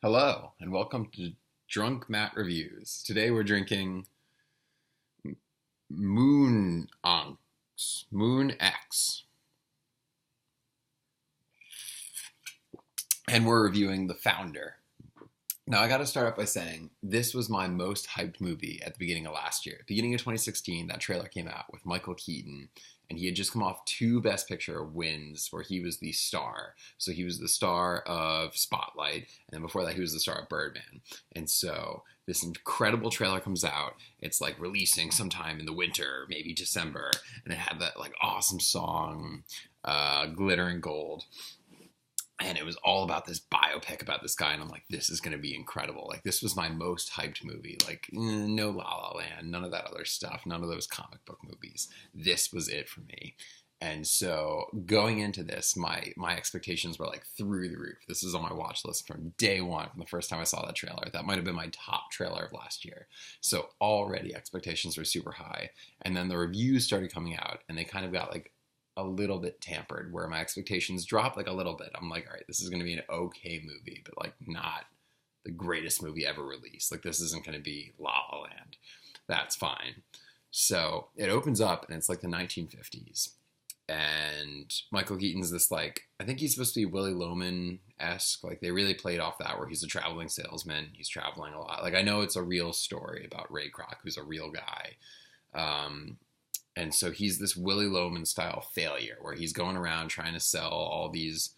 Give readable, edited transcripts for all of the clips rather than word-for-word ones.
Hello, and welcome to Drunk Matt Reviews. Today we're drinking Moon X, and we're reviewing The Founder. Now, I got to start off by saying this was my most hyped movie at the beginning of last year. Beginning of 2016, that trailer came out with Michael Keaton, and he had just come off two Best Picture wins where he was the star. So he was the star of Spotlight, and then before that, he was the star of Birdman. And so this incredible trailer comes out. It's like releasing sometime in the winter, maybe December, and it had that like awesome song, Glitter and Gold. And it was all about this biopic about this guy, and I'm like, this is going to be incredible. Like, this was my most hyped movie. Like, no La La Land, none of that other stuff, none of those comic book movies. This was it for me. And so going into this, my expectations were like through the roof. This is on my watch list from day one, from the first time I saw that trailer. That might have been my top trailer of last year. So already expectations were super high. And then the reviews started coming out, and they kind of got like a little bit tampered where my expectations dropped like a little bit. I'm like, all right, this is going to be an okay movie, but like not the greatest movie ever released. Like this isn't going to be La La Land. That's fine. So it opens up and it's like the 1950s. And Michael Keaton's this like, I think he's supposed to be Willy Loman-esque. Like they really played off that where he's a traveling salesman. He's traveling a lot. Like I know it's a real story about Ray Kroc, who's a real guy. And so he's this Willy Loman style failure where he's going around trying to sell all these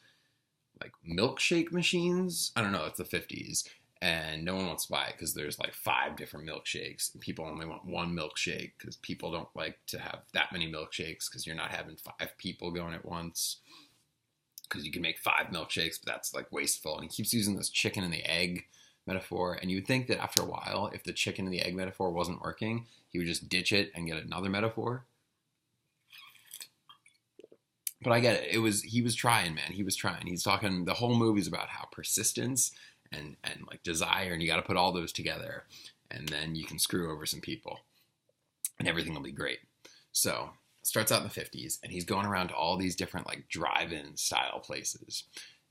like milkshake machines. I don't know, it's the 50s. And no one wants to buy it because there's like 5 different milkshakes. And people only want one milkshake because people don't like to have that many milkshakes because you're not having 5 people going at once. Because you can make 5 milkshakes, but that's like wasteful. And he keeps using this chicken and the egg metaphor. And you would think that after a while, if the chicken and the egg metaphor wasn't working, he would just ditch it and get another metaphor. But I get it. He was trying, man. He was trying. He's talking, the whole movie's about how persistence and like desire, and you got to put all those together, and then you can screw over some people, and everything will be great. So it starts out in the 50s, and he's going around to all these different like drive-in style places.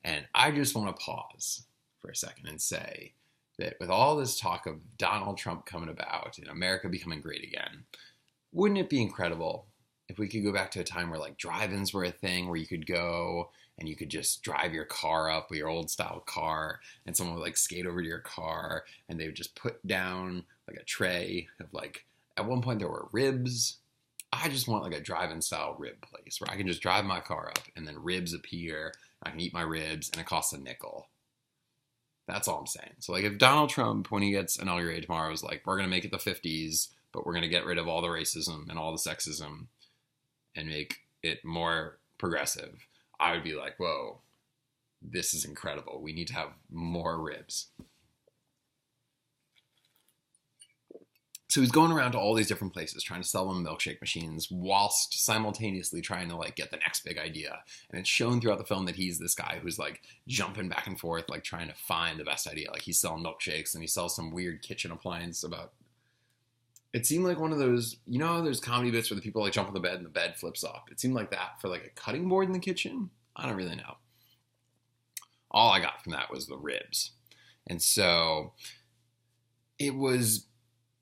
And I just want to pause for a second and say that with all this talk of Donald Trump coming about and America becoming great again, wouldn't it be incredible if we could go back to a time where like drive-ins were a thing, where you could go and you could just drive your car up with your old style car, and someone would like skate over to your car and they would just put down like a tray of like, at one point there were ribs. I just want like a drive-in style rib place where I can just drive my car up and then ribs appear. I can eat my ribs and it costs a nickel. That's all I'm saying. So like if Donald Trump, when he gets inaugurated tomorrow, is like, we're going to make it the 50s, but we're going to get rid of all the racism and all the sexism and make it more progressive, I would be like, whoa, this is incredible. We need to have more ribs. So he's going around to all these different places trying to sell them milkshake machines whilst simultaneously trying to like get the next big idea. And it's shown throughout the film that he's this guy who's like jumping back and forth, like trying to find the best idea. Like he's selling milkshakes and he sells some weird kitchen appliance about... It seemed like one of those, you know, there's comedy bits where the people like jump on the bed and the bed flips off. It seemed like that for like a cutting board in the kitchen. I don't really know. All I got from that was the ribs. And so it was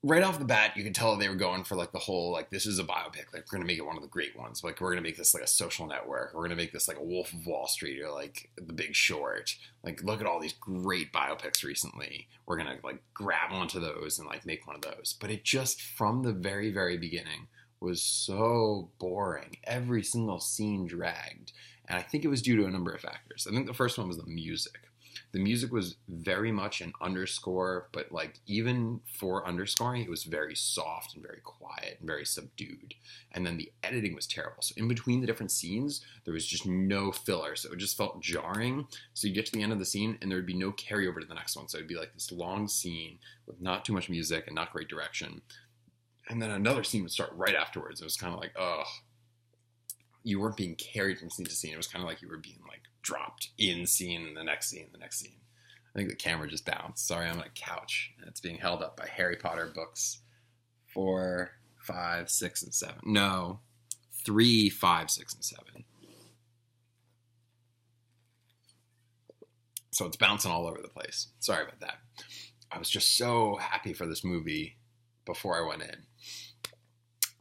right off the bat, you could tell they were going for like the whole, like, this is a biopic. Like, we're going to make it one of the great ones. Like, we're going to make this like a Social Network. We're going to make this like a Wolf of Wall Street or like The Big Short. Like, look at all these great biopics recently. We're going to like grab onto those and like make one of those. But it just, from the very, very beginning, was so boring. Every single scene dragged. And I think it was due to a number of factors. I think the first one was the music. The music was very much an underscore, but like even for underscoring, it was very soft and very quiet and very subdued. And then the editing was terrible. So in between the different scenes, there was just no filler. So it just felt jarring. So you get to the end of the scene and there would be no carryover to the next one. So it'd be like this long scene with not too much music and not great direction. And then another scene would start right afterwards. It was kind of like, ugh. You weren't being carried from scene to scene. It was kind of like you were being like dropped in scene and the next scene, the next scene. I think the camera just bounced. Sorry, I'm on a couch and it's being held up by Harry Potter books 4, 5, 6, and 7. No, 3, 5, 6, and 7. So it's bouncing all over the place. Sorry about that. I was just so happy for this movie before I went in.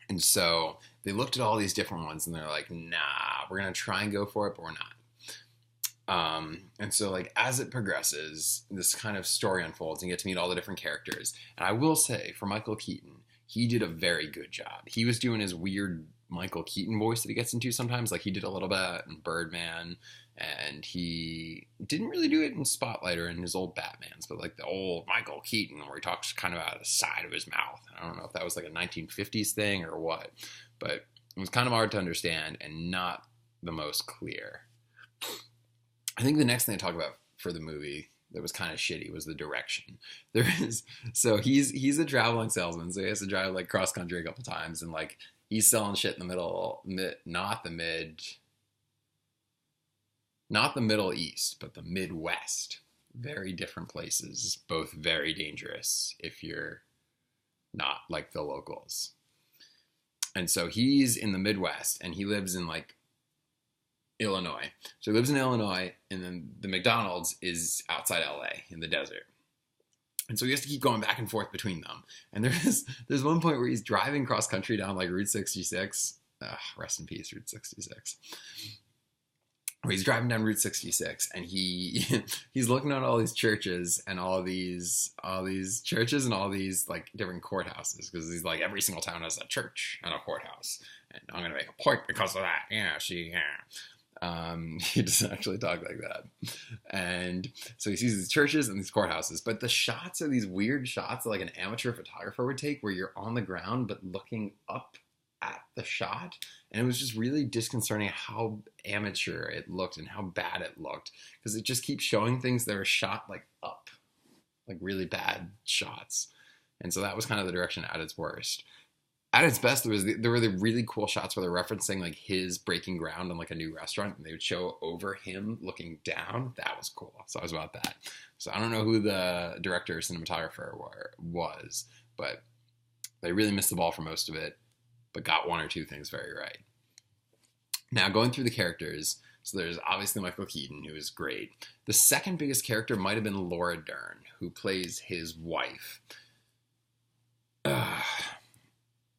And so they looked at all these different ones and they're like, nah, we're going to try and go for it, but we're not. And so like as it progresses, this kind of story unfolds and you get to meet all the different characters. And I will say for Michael Keaton, he did a very good job. He was doing his weird Michael Keaton voice that he gets into sometimes. Like he did a little bit in Birdman, and he didn't really do it in Spotlight or in his old Batmans, but like the old Michael Keaton where he talks kind of out of the side of his mouth. I don't know if that was like a 1950s thing or what, but it was kind of hard to understand and not the most clear. I think the next thing I talk about for the movie that was kind of shitty was the direction. So he's a traveling salesman, so he has to drive like cross country a couple times, and like he's selling shit in the middle, not the Middle East, but the Midwest. Very different places, both very dangerous if you're not like the locals. And so he's in the Midwest, and he lives in like Illinois. So he lives in Illinois, and then the McDonald's is outside LA in the desert. And so he has to keep going back and forth between them. And there's one point where he's driving cross country down like Route 66. Rest in peace, Route 66. Where he's driving down Route 66, and he's looking at all these churches and all these churches and all these like different courthouses, because he's like every single town has a church and a courthouse, and I'm gonna make a point because of that. Yeah, he doesn't actually talk like that. And so he sees these churches and these courthouses, but the shots are these weird shots that like an amateur photographer would take, where you're on the ground but looking up at the shot. And it was just really disconcerting how amateur it looked and how bad it looked, because it just keeps showing things that are shot like up, like really bad shots. And so that was kind of the direction at its worst. At its best, there were the really cool shots where they're referencing like his breaking ground on like a new restaurant, and they would show over him looking down. That was cool. So I was about that. So I don't know who the director or cinematographer was, but they really missed the ball for most of it, but got one or two things very right. Now, going through the characters, so there's obviously Michael Keaton, who is great. The second biggest character might have been Laura Dern, who plays his wife.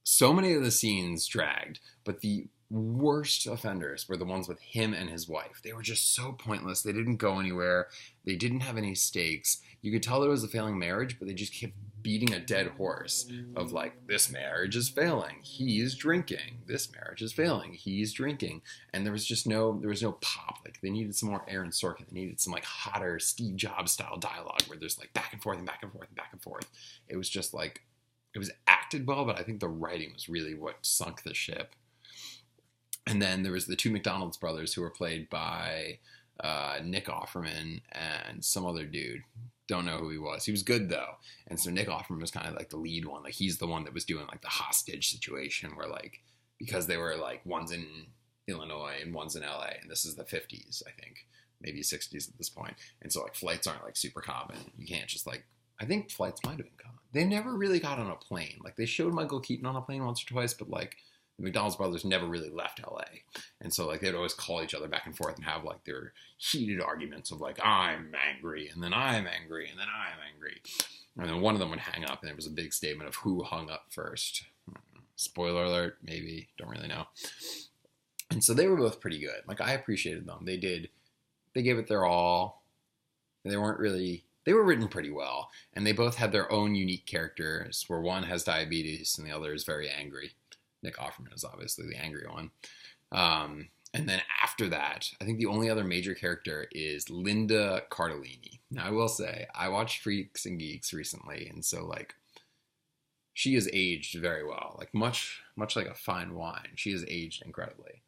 So many of the scenes dragged, but the worst offenders were the ones with him and his wife. They were just so pointless. They didn't go anywhere. They didn't have any stakes. You could tell there was a failing marriage, but they just kept beating a dead horse of like, this marriage is failing, he's drinking. This marriage is failing, he's drinking. And there was no pop. Like they needed some more Aaron Sorkin. They needed some like hotter Steve Jobs style dialogue where there's like back and forth and back and forth and back and forth. It was just like, it was acted well, but I think the writing was really what sunk the ship. And then there was the two McDonald's brothers who were played by Nick Offerman and some other dude. Don't know who he was. He was good though. And so Nick Offerman was kind of like the lead one. Like he's the one that was doing like the hostage situation where like, because they were like one's in Illinois and one's in LA, and this is the 50s, I think, maybe 60s at this point. And so like flights aren't like super common. You can't just like, I think flights might have been common. They never really got on a plane. Like they showed Michael Keaton on a plane once or twice, but like the McDonald's brothers never really left LA. And so like they'd always call each other back and forth and have like their heated arguments of like, I'm angry, and then I'm angry, and then I'm angry. And then one of them would hang up, and it was a big statement of who hung up first. Spoiler alert, maybe, don't really know. And so they were both pretty good. Like I appreciated them. They gave it their all. They were written pretty well. And they both had their own unique characters, where one has diabetes and the other is very angry. Nick Offerman is obviously the angry one. And then after that, I think the only other major character is Linda Cardellini. Now, I will say, I watched Freaks and Geeks recently, and so, like, she has aged very well. Like, much like a fine wine. She has aged incredibly.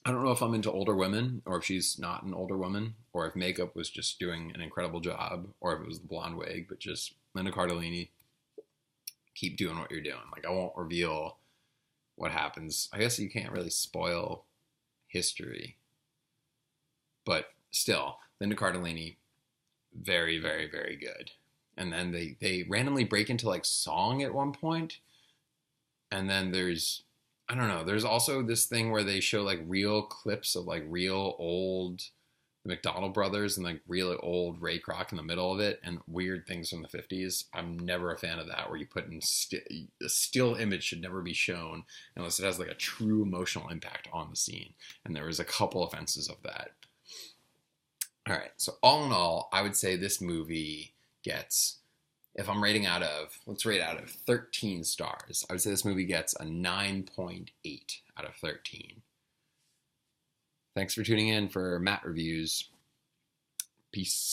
I don't know if I'm into older women, or if she's not an older woman, or if makeup was just doing an incredible job, or if it was the blonde wig, but just Linda Cardellini, keep doing what you're doing. Like, I won't reveal what happens. I guess you can't really spoil history. But still, Linda Cardellini, very, very, very good. And then they randomly break into, like, song at one point. And then there's, I don't know, there's also this thing where they show, like, real clips of, like, real old the McDonald brothers and like really old Ray Kroc in the middle of it and weird things from the 50s. I'm never a fan of that, where you put in a still image should never be shown unless it has like a true emotional impact on the scene. And there was a couple offenses of that. All right, so all in all, I would say this movie gets, if I'm rating out of, let's rate out of 13 stars, I would say this movie gets a 9.8 out of 13. Thanks for tuning in for Matt Reviews. Peace.